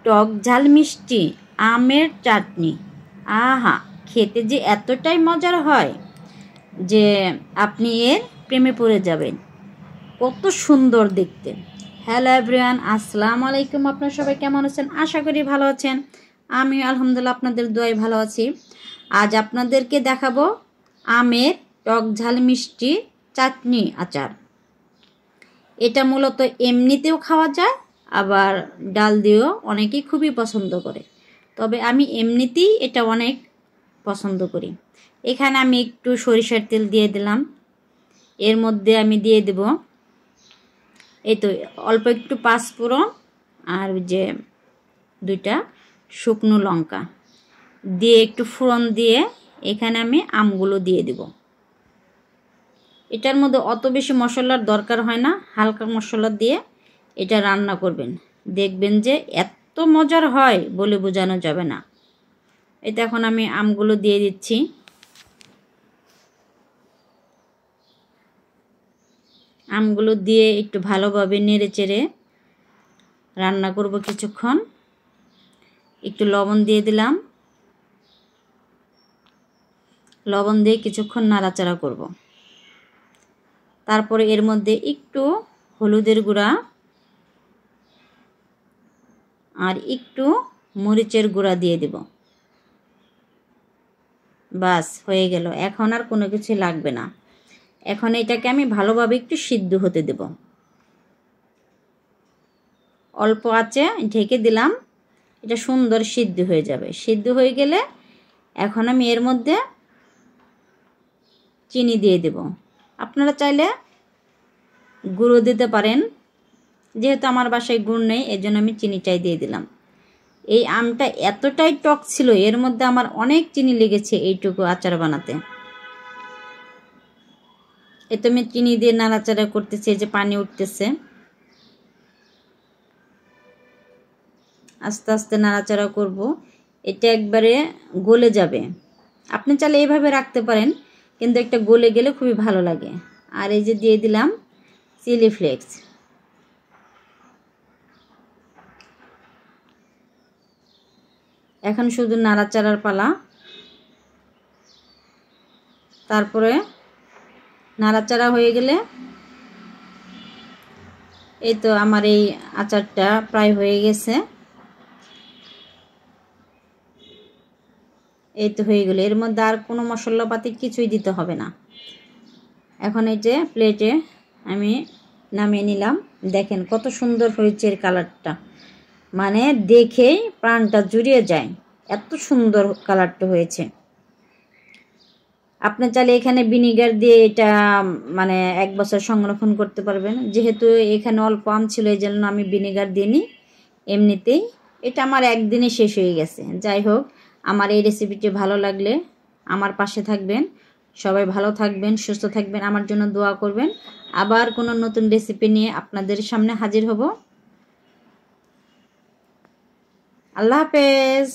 টক ঝাল মিষ্টি আমের চাটনি। আহা, খেতে যে এতটাই মজার হয় যে আপনি এর প্রেমে পড়ে যাবেন। কত সুন্দর দেখতে। হ্যালো এভরিওয়ান, আসসালামু আলাইকুম। আপনারা সবাই কেমন আছেন? আশা করি ভালো আছেন। আমি আলহামদুলিল্লাহ আপনাদের দোয়ায় ভালো আছি। আজ আপনাদেরকে দেখাবো আমের টক ঝাল মিষ্টি চাটনি আচার। এটা মূলত এমনিতেও খাওয়া যায়, আবার ডাল দিয়েও অনেকেই খুবই পছন্দ করে, তবে আমি এমনিতেই এটা অনেক পছন্দ করি। এখানে আমি একটু সরিষার তেল দিয়ে দিলাম। এর মধ্যে আমি দিয়ে দেব এই তো অল্প একটু পাঁচফোড়ন আর যে 2টা শুকনো লঙ্কা দিয়ে একটু ফোড়ন দিয়ে এখানে আমি আমগুলো দিয়ে দেব। এটার মধ্যে অত বেশি মশলার দরকার হয় না, হালকা মশলা দিয়ে এটা রান্না করবেন, দেখবেন যে এত মজার হয় বলে বোঝানো যাবে না। এটা এখন আমি আমগুলো দিয়ে দিচ্ছি। আমগুলো দিয়ে একটু ভালোভাবে নেড়ে চেড়ে রান্না করব কিছুক্ষণ। একটু লবণ দিয়ে দিলাম, লবণ দিয়ে কিছুক্ষণ নাড়াচাড়া করব। তারপরে এর মধ্যে একটু হলুদের গুঁড়া আর একটু মরিচের গুঁড়া দিয়ে দেব। বাস হয়ে গেল, এখন আর কোনো কিছু লাগবে না। এখন এটাকে আমি ভালোভাবে একটু সিদ্ধ হতে দেব। অল্প আঁচে ঢেকে দিলাম, এটা সুন্দর সিদ্ধ হয়ে যাবে। সিদ্ধ হয়ে গেলে এখন আমি এর মধ্যে চিনি দিয়ে দেব। আপনারা চাইলে গুঁড়ো দিতে পারেন, যেহেতু আমার বাসায় গুড় নেই এজন্য আমি চিনিটাই দিয়ে দিলাম। এই আমটা এতটাই টক ছিল, এর মধ্যে আমার অনেক চিনি লেগেছে এইটুকু আচার বানাতে। এ তো আমি চিনি দিয়ে নাড়াচাড়া করতেছি, যে পানি উঠতেছে। আস্তে আস্তে নাড়াচাড়া করব, এটা একবারে গলে যাবে। আপনি চাইলে এইভাবে রাখতে পারেন, কিন্তু একটা গলে গেলে খুবই ভালো লাগে। আর এই যে দিয়ে দিলাম চিলি ফ্লেক্স। এখন শুধু নাড়াচাড়ার পালা। তারপরে নাড়াচাড়া হয়ে গেলে এই তো আমার এই আচারটা প্রায় হয়ে গেছে। এই তো হয়ে গেল, এর মধ্যে আর কোনো মশলাপাতি কিছুই দিতে হবে না। এখন এই যে প্লেটে আমি নামিয়ে নিলাম। দেখেন কত সুন্দর হয়েছে এর কালারটা, মানে দেখেই প্রাণটা জুড়িয়ে যায়, এত সুন্দর কালারটা হয়েছে। আপনি চাইলে এখানে ভিনিগার দিয়ে এটা মানে 1 বছর সংরক্ষণ করতে পারবেন। যেহেতু এখানে অল্প আম ছিল এই জন্য আমি ভিনিগার দিইনি, এমনিতেই এটা আমার একদিনে শেষ হয়ে গেছে। যাই হোক, আমার এই রেসিপিটি ভালো লাগলে আমার পাশে থাকবেন। সবাই ভালো থাকবেন, সুস্থ থাকবেন, আমার জন্য দোয়া করবেন। আবার কোনো নতুন রেসিপি নিয়ে আপনাদের সামনে হাজির হব। আল্লাহ হাফেজ।